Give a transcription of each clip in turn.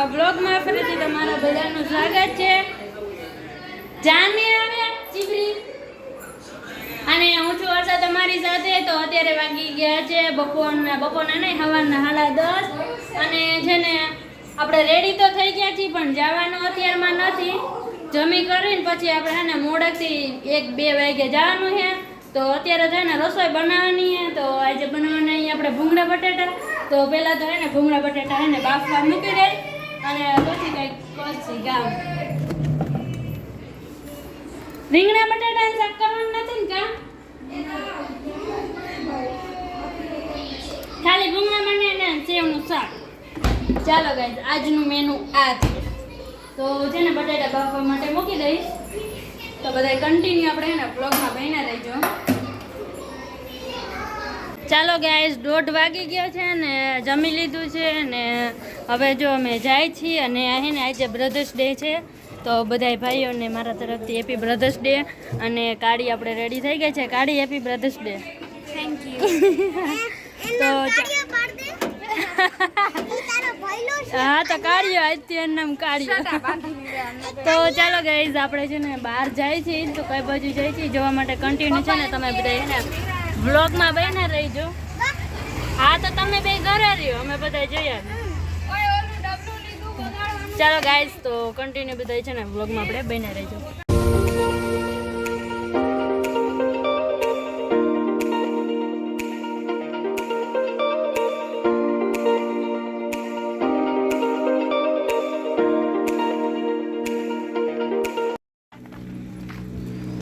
નવા બ્લોગમાં ફરીથી તમારા બધાનું સ્વાગત છે. જાને આવે ચીબરી અને હું છું વર્ષા તમારી સાથે. તો અત્યારે વાગી ગયા છે બપોરના નહીં સવારના 10:30 અને છે ને આપણે રેડી તો થઈ ગયા છીએ પણ જવાનું અત્યારમાં નથી. જમી કરીને પછી આપણે છે ને મોડેકથી 1-2 વાગે જવાનું છે. તો અત્યારે છે ને રસોઈ બનાવવાની છે. તો આજે બનાવવાના અહીં આપણે ભૂંગળા બટાટા. તો પહેલાં તો છે ને ભૂંગળા બટાટા છે ને બાફવા મૂકી દઈ અને પછી કંઈક કરશી ગામ. રીંગણા બટાટાનું શાક કરવાનું નથી ને કામ? ખાલી ભૂંગળા બને ને સેવનું શાક. ચાલો ગાઈસ, આજનું મેનુ આ છે. તો છે ને બટાટા બાફવા માટે મૂકી દઈશ. તો બધા કન્ટિન્યુ આપણે એના બ્લોગમાં બન્યા રહેજો. ચાલો ગાઈસ, 1:30 વાગી ગયા છે ને જમી લીધું છે ને હવે જો અમે જાય છીએ. અને આ છે ને આજે બ્રધર્સ ડે છે. તો બધાય ભાઈઓને મારા તરફથી હેપી બ્રધર્સ ડે. અને કાળી આપણે રેડી થઈ ગઈ છે. કાળી happy brothers day. Thank you. તો હા તો કાઢ્યો અત્યાર નામ કાઢ્યો. તો ચાલો ગાઈઝ, આપણે છે ને બહાર જાય છે. તો કઈ બાજુ જાય છે જોવા માટે કન્ટિન્યુ છે ને તમે બધા ને વ્લોગમાં બને રહીજો. હા તો તમે બે ઘરે રહ્યો, અમે બધા જઈએ. ચાલો ગાઈઝ, તો કન્ટિન્યુ બધા છે ને વ્લોગમાં આપણે બને રહીજો.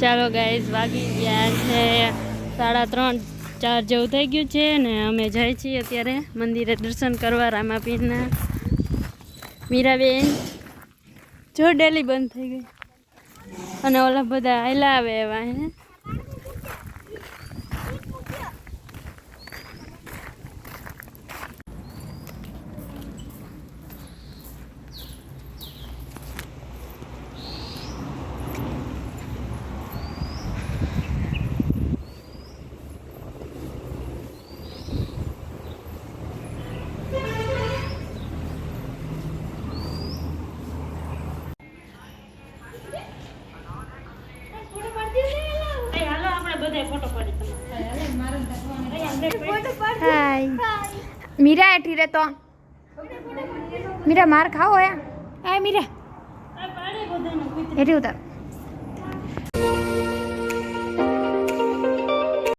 ચાલો ગાઈઝ, વાગી ગયા છે 3:30-4 જેવું થઈ ગયું છે ને અમે જાય છીએ અત્યારે મંદિરે દર્શન કરવા. રામાપીરના મીરાબેન જો ડેલી બંધ થઈ ગઈ અને ઓલા બધા આયલા આવે એવા હે. मीरा एठी रे तो मीरा मार खाओ है ए मीरा एठी उतर.